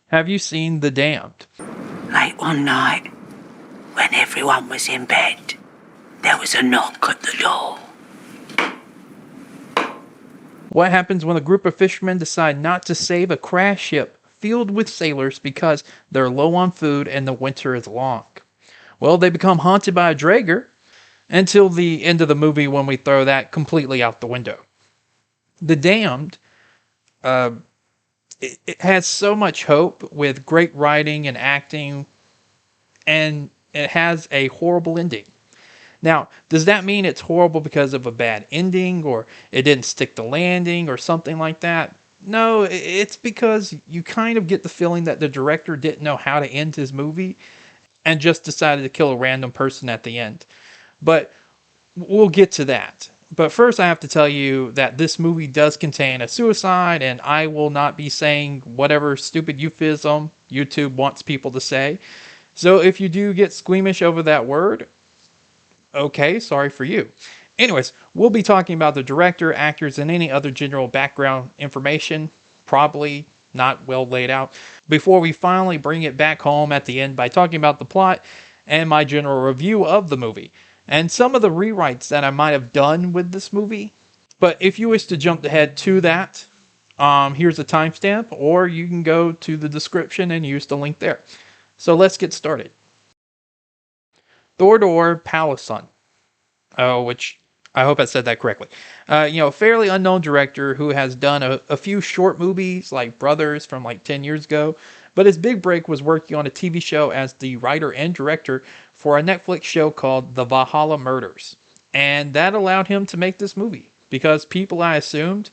Have you seen The Damned? Late one night, when everyone was in bed, there was a knock at the door. What happens when a group of fishermen decide not to save a crashed ship filled with sailors because they're low on food and the winter is long? Well, they become haunted by a drager until the end of the movie when we throw that completely out the window. The Damned, it has so much hope with great writing and acting, and it has a horrible ending. Now, does that mean it's horrible because of a bad ending or it didn't stick the landing or something like that? No, it's because you kind of get the feeling that the director didn't know how to end his movie and just decided to kill a random person at the end. But we'll get to that. But first, I have to tell you that this movie does contain a suicide, and I will not be saying whatever stupid euphemism YouTube wants people to say. So if you do get squeamish over that word, okay, sorry for you. Anyways, we'll be talking about the director, actors, and any other general background information, probably not well laid out, before we finally bring it back home at the end by talking about the plot and my general review of the movie, and some of the rewrites that I might have done with this movie. But if you wish to jump ahead to that, here's a timestamp, or you can go to the description and use the link there. So let's get started. Thordor Palason, which I hope I said that correctly. Fairly unknown director who has done a few short movies like Brothers from like 10 years ago, but his big break was working on a TV show as the writer and director for a Netflix show called The Valhalla Murders. And that allowed him to make this movie because people, I assumed,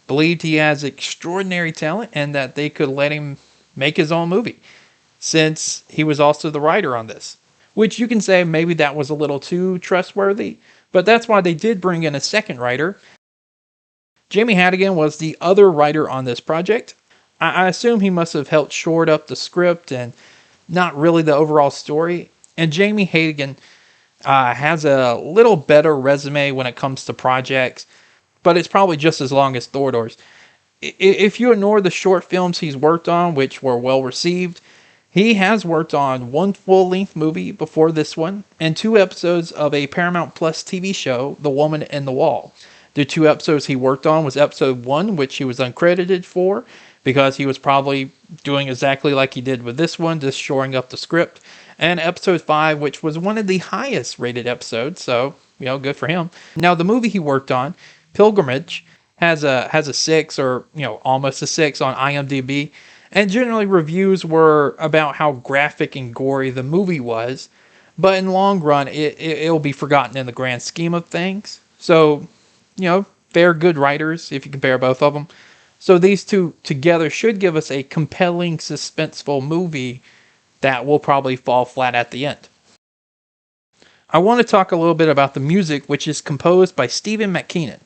believed he has extraordinary talent and that they could let him make his own movie since he was also the writer on this. Which you can say maybe that was a little too trustworthy, but that's why they did bring in a second writer. Jamie Hannigan was the other writer on this project. I assume he must have helped short up the script and not really the overall story. And Jamie Hannigan has a little better resume when it comes to projects, but it's probably just as long as Thordor's. If you ignore the short films he's worked on, which were well received, he has worked on one full-length movie before this one, and 2 episodes of a Paramount Plus TV show, The Woman in the Wall. The 2 episodes he worked on was episode 1, which he was uncredited for, because he was probably doing exactly like he did with this one, just shoring up the script. And episode 5, which was one of the highest rated episodes, so, good for him. Now, the movie he worked on, Pilgrimage, has a 6 or, almost a 6 on IMDb. And generally reviews were about how graphic and gory the movie was, but in the long run, it'll be forgotten in the grand scheme of things. So, they're good writers if you compare both of them. So these two together should give us a compelling, suspenseful movie that will probably fall flat at the end. I want to talk a little bit about the music, which is composed by Stephen McKeenan,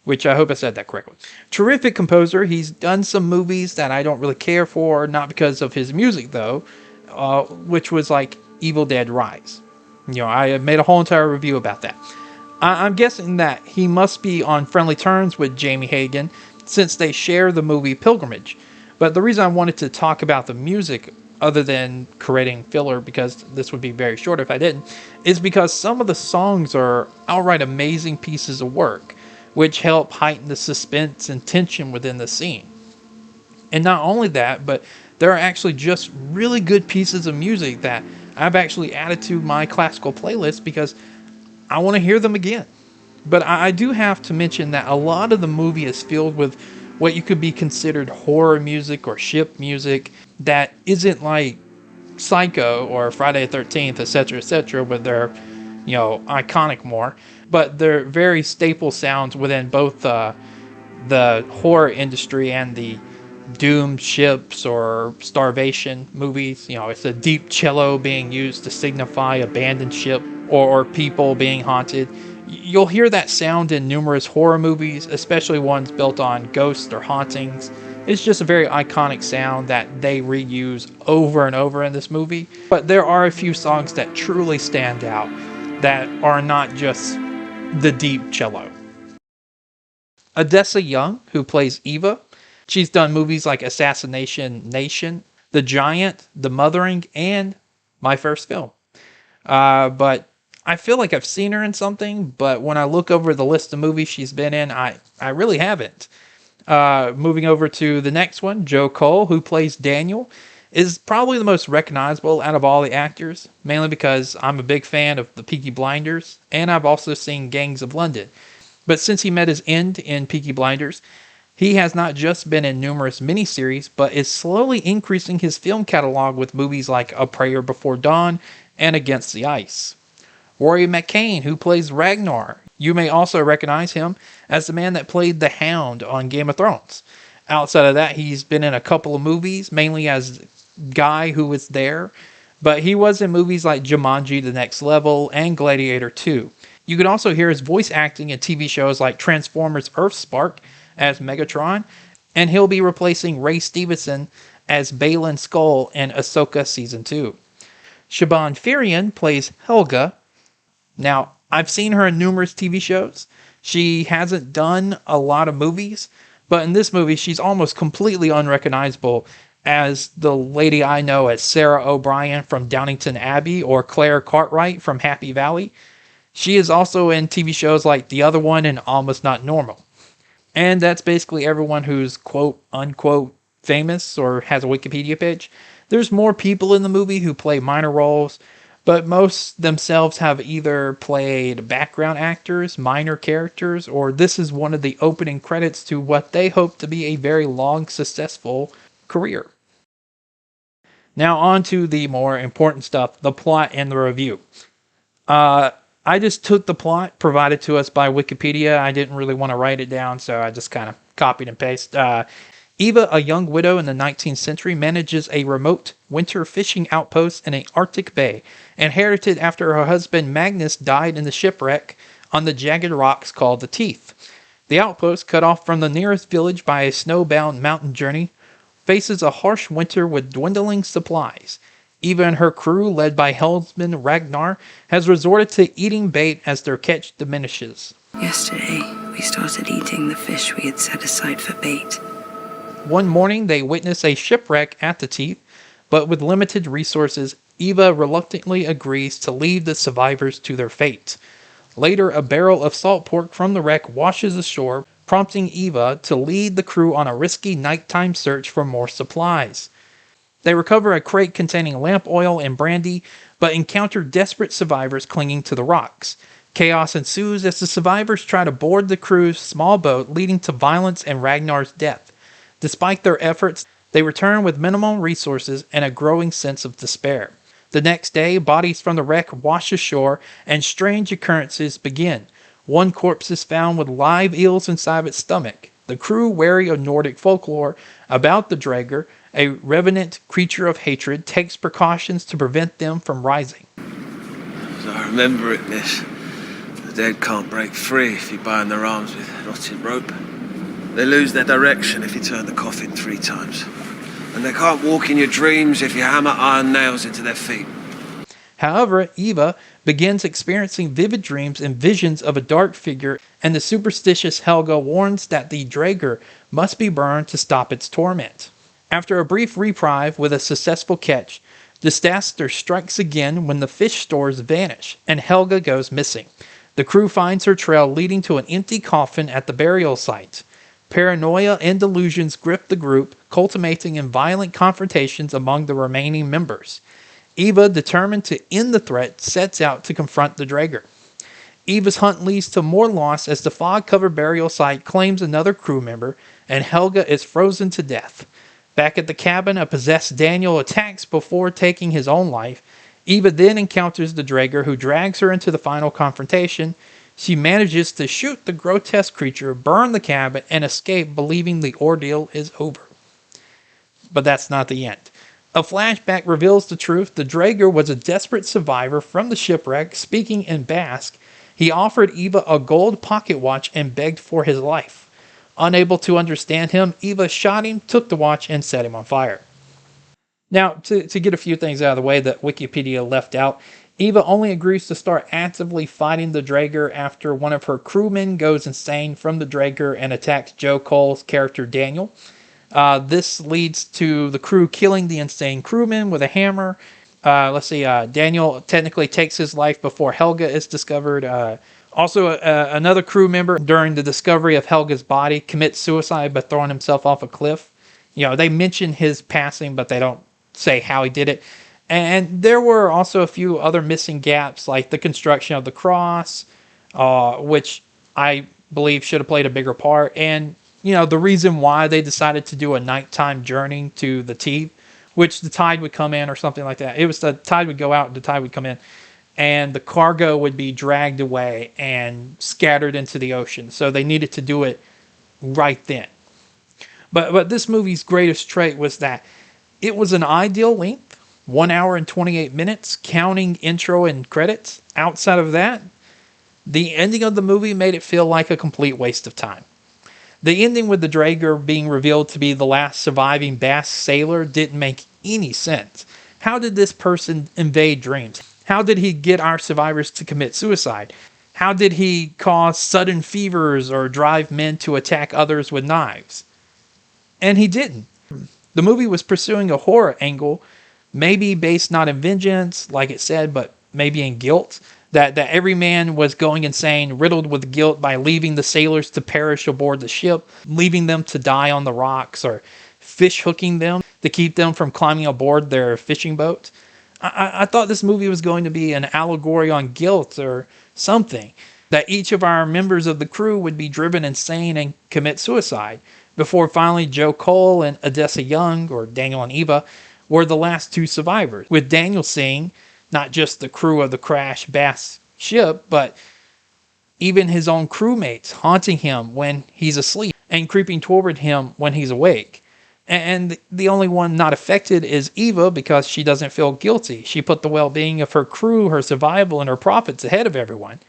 which I hope I said that correctly. Terrific composer. He's done some movies that I don't really care for, not because of his music though, which was like Evil Dead Rise. I made a whole entire review about that. I'm guessing that he must be on friendly terms with Jamie Hannigan since they share the movie Pilgrimage. But the reason I wanted to talk about the music, other than creating filler, because this would be very short if I didn't, is because some of the songs are outright amazing pieces of work, which help heighten the suspense and tension within the scene. And not only that, but there are actually just really good pieces of music that I've actually added to my classical playlist because I want to hear them again. But I do have to mention that a lot of the movie is filled with what you could be considered horror music or ship music that isn't like Psycho or Friday the 13th, etc., where they're, iconic more. But they're very staple sounds within both the horror industry and the doomed ships or starvation movies. It's a deep cello being used to signify abandoned ship or people being haunted. You'll hear that sound in numerous horror movies, especially ones built on ghosts or hauntings. It's just a very iconic sound that they reuse over and over in this movie. But there are a few songs that truly stand out that are not just the deep cello. Odessa Young, who plays Eva, she's done movies like Assassination Nation, The Giant, The Mothering, and my first film. But I feel like I've seen her in something, but when I look over the list of movies she's been in, I really haven't. Moving over to the next one, Joe Cole, who plays Daniel, is probably the most recognizable out of all the actors, mainly because I'm a big fan of the Peaky Blinders, and I've also seen Gangs of London. But since he met his end in Peaky Blinders, he has not just been in numerous miniseries, but is slowly increasing his film catalog with movies like A Prayer Before Dawn and Against the Ice. Rory McCann, who plays Ragnar. You may also recognize him as the man that played the Hound on Game of Thrones. Outside of that, he's been in a couple of movies, mainly as Guy Who Was There, but he was in movies like Jumanji: The Next Level and Gladiator 2. You can also hear his voice acting in TV shows like Transformers Earthspark as Megatron, and he'll be replacing Ray Stevenson as Balin Skull in Ahsoka Season 2. Siobhan Firian plays Helga. Now, I've seen her in numerous TV shows. She hasn't done a lot of movies, but in this movie, she's almost completely unrecognizable as the lady I know as Sarah O'Brien from Downton Abbey or Claire Cartwright from Happy Valley. She is also in TV shows like The Other One and Almost Not Normal. And that's basically everyone who's quote unquote famous or has a Wikipedia page. There's more people in the movie who play minor roles, but most themselves have either played background actors, minor characters, or this is one of the opening credits to what they hope to be a very long, successful career. Now on to the more important stuff, the plot and the review. I just took the plot provided to us by Wikipedia. I didn't really want to write it down, so I just kind of copied and pasted. Eva, a young widow in the 19th century, manages a remote winter fishing outpost in an Arctic bay, inherited after her husband Magnus died in the shipwreck on the jagged rocks called the Teeth. The outpost, cut off from the nearest village by a snowbound mountain journey, faces a harsh winter with dwindling supplies. Eva and her crew, led by helmsman Ragnar, has resorted to eating bait as their catch diminishes. Yesterday, we started eating the fish we had set aside for bait. One morning, they witness a shipwreck at the Teeth, but with limited resources, Eva reluctantly agrees to leave the survivors to their fate. Later, a barrel of salt pork from the wreck washes ashore, prompting Eva to lead the crew on a risky nighttime search for more supplies. They recover a crate containing lamp oil and brandy, but encounter desperate survivors clinging to the rocks. Chaos ensues as the survivors try to board the crew's small boat, leading to violence and Ragnar's death. Despite their efforts, they return with minimal resources and a growing sense of despair. The next day, bodies from the wreck wash ashore and strange occurrences begin. One corpse is found with live eels inside its stomach. The crew, wary of Nordic folklore about the Draugr, a revenant creature of hatred, takes precautions to prevent them from rising. As I remember it, miss, the dead can't break free if you bind their arms with knotted rope. They lose their direction if you turn the coffin 3 times. And they can't walk in your dreams if you hammer iron nails into their feet. However, Eva begins experiencing vivid dreams and visions of a dark figure, and the superstitious Helga warns that the Draugr must be burned to stop its torment. After a brief reprieve with a successful catch, disaster strikes again when the fish stores vanish and Helga goes missing. The crew finds her trail leading to an empty coffin at the burial site. Paranoia and delusions grip the group, culminating in violent confrontations among the remaining members. Eva, determined to end the threat, sets out to confront the Draugr. Eva's hunt leads to more loss as the fog-covered burial site claims another crew member, and Helga is frozen to death. Back at the cabin, a possessed Daniel attacks before taking his own life. Eva then encounters the Draugr, who drags her into the final confrontation. She manages to shoot the grotesque creature, burn the cabin, and escape, believing the ordeal is over. But that's not the end. A flashback reveals the truth. The Draugr was a desperate survivor from the shipwreck. Speaking in Basque, he offered Eva a gold pocket watch and begged for his life. Unable to understand him, Eva shot him, took the watch, and set him on fire. Now, to get a few things out of the way that Wikipedia left out, Eva only agrees to start actively fighting the Draugr after one of her crewmen goes insane from the Draugr and attacks Joe Cole's character Daniel. This leads to the crew killing the insane crewman with a hammer. Daniel technically takes his life before Helga is discovered. Another crew member during the discovery of Helga's body commits suicide by throwing himself off a cliff. They mention his passing, but they don't say how he did it. And there were also a few other missing gaps, like the construction of the cross, which I believe should have played a bigger part. And, the reason why they decided to do a nighttime journey to the Teeth, which the tide would come in or something like that. It was the tide would go out and the tide would come in. And the cargo would be dragged away and scattered into the ocean. So they needed to do it right then. But this movie's greatest trait was that it was an ideal length, 1 hour and 28 minutes, counting intro and credits. Outside of that, the ending of the movie made it feel like a complete waste of time. The ending with the Draeger being revealed to be the last surviving Basque sailor didn't make any sense. How did this person invade dreams? How did he get our survivors to commit suicide? How did he cause sudden fevers or drive men to attack others with knives? And he didn't. The movie was pursuing a horror angle, maybe based not in vengeance, like it said, but maybe in guilt. That every man was going insane, riddled with guilt by leaving the sailors to perish aboard the ship, leaving them to die on the rocks, or fish hooking them to keep them from climbing aboard their fishing boat. I thought this movie was going to be an allegory on guilt or something, that each of our members of the crew would be driven insane and commit suicide, before finally Joe Cole and Odessa Young, or Daniel and Eva, were the last two survivors, with Daniel seeing not just the crew of the crashed Basque ship, but even his own crewmates haunting him when he's asleep and creeping toward him when he's awake. And the only one not affected is Eva, because she doesn't feel guilty. She put the well-being of her crew, her survival, and her profits ahead of everyone.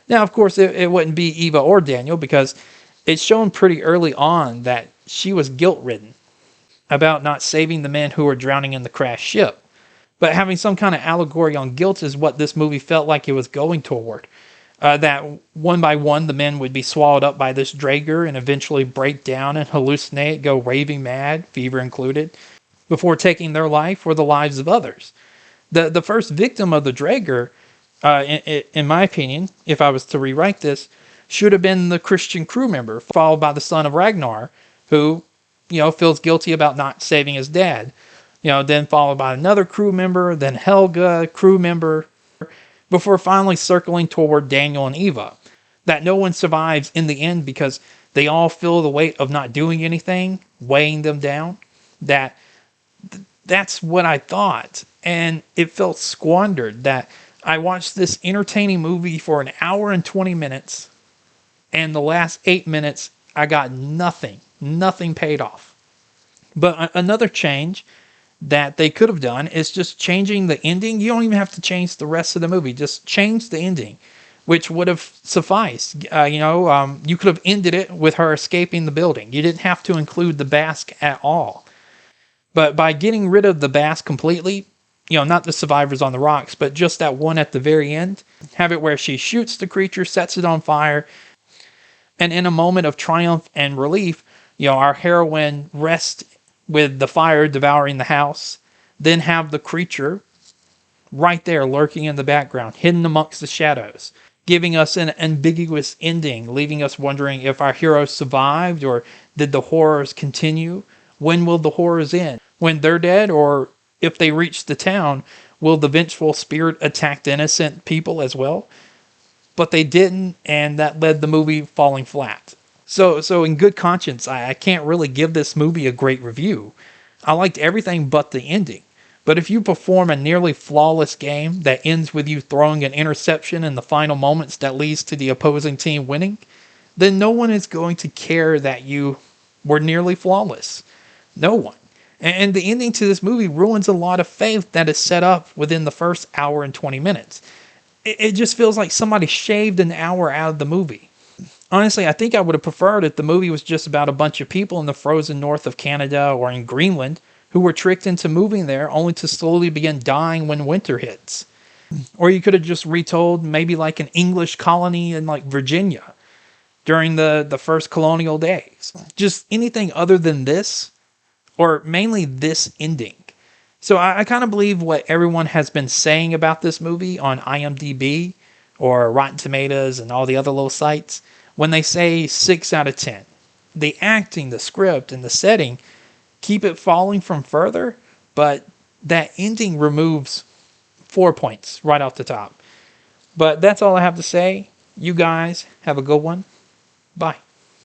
Now, of course, it wouldn't be Eva or Daniel, because it's shown pretty early on that she was guilt-ridden about not saving the men who were drowning in the crashed ship. But having some kind of allegory on guilt is what this movie felt like it was going toward. That one by one, the men would be swallowed up by this Draeger and eventually break down and hallucinate, go raving mad, fever included, before taking their life or the lives of others. The first victim of the Draeger, in my opinion, if I was to rewrite this, should have been the Christian crew member, followed by the son of Ragnar, who, feels guilty about not saving his dad. Then followed by another crew member, then Helga, crew member, before finally circling toward Daniel and Eva. That no one survives in the end because they all feel the weight of not doing anything, weighing them down. That's what I thought. And it felt squandered, that I watched this entertaining movie for an hour and 20 minutes, and the last 8 minutes, I got nothing paid off. But another change that they could have done is just changing the ending. You don't even have to change the rest of the movie. Just change the ending, which would have sufficed. You could have ended it with her escaping the building. You didn't have to include the Basque at all. But by getting rid of the Basque completely, not the survivors on the rocks, but just that one at the very end, have it where she shoots the creature, sets it on fire, and in a moment of triumph and relief, our heroine rests with the fire devouring the house, then have the creature right there lurking in the background, hidden amongst the shadows, giving us an ambiguous ending, leaving us wondering if our heroes survived or did the horrors continue? When will the horrors end? When they're dead, or if they reach the town, will the vengeful spirit attack the innocent people as well? But they didn't, and that led the movie falling flat. So in good conscience, I can't really give this movie a great review. I liked everything but the ending. But if you perform a nearly flawless game that ends with you throwing an interception in the final moments that leads to the opposing team winning, then no one is going to care that you were nearly flawless. No one. And the ending to this movie ruins a lot of faith that is set up within the first hour and 20 minutes. It just feels like somebody shaved an hour out of the movie. Honestly, I think I would have preferred if the movie was just about a bunch of people in the frozen north of Canada or in Greenland who were tricked into moving there only to slowly begin dying when winter hits. Or you could have just retold maybe like an English colony in like Virginia during the first colonial days. Just anything other than this or mainly this ending. So I kind of believe what everyone has been saying about this movie on IMDb or Rotten Tomatoes and all the other little sites when they say 6 out of 10. The acting, the script, and the setting keep it falling from further, but that ending removes 4 points right off the top. But that's all I have to say. You guys have a good one. Bye.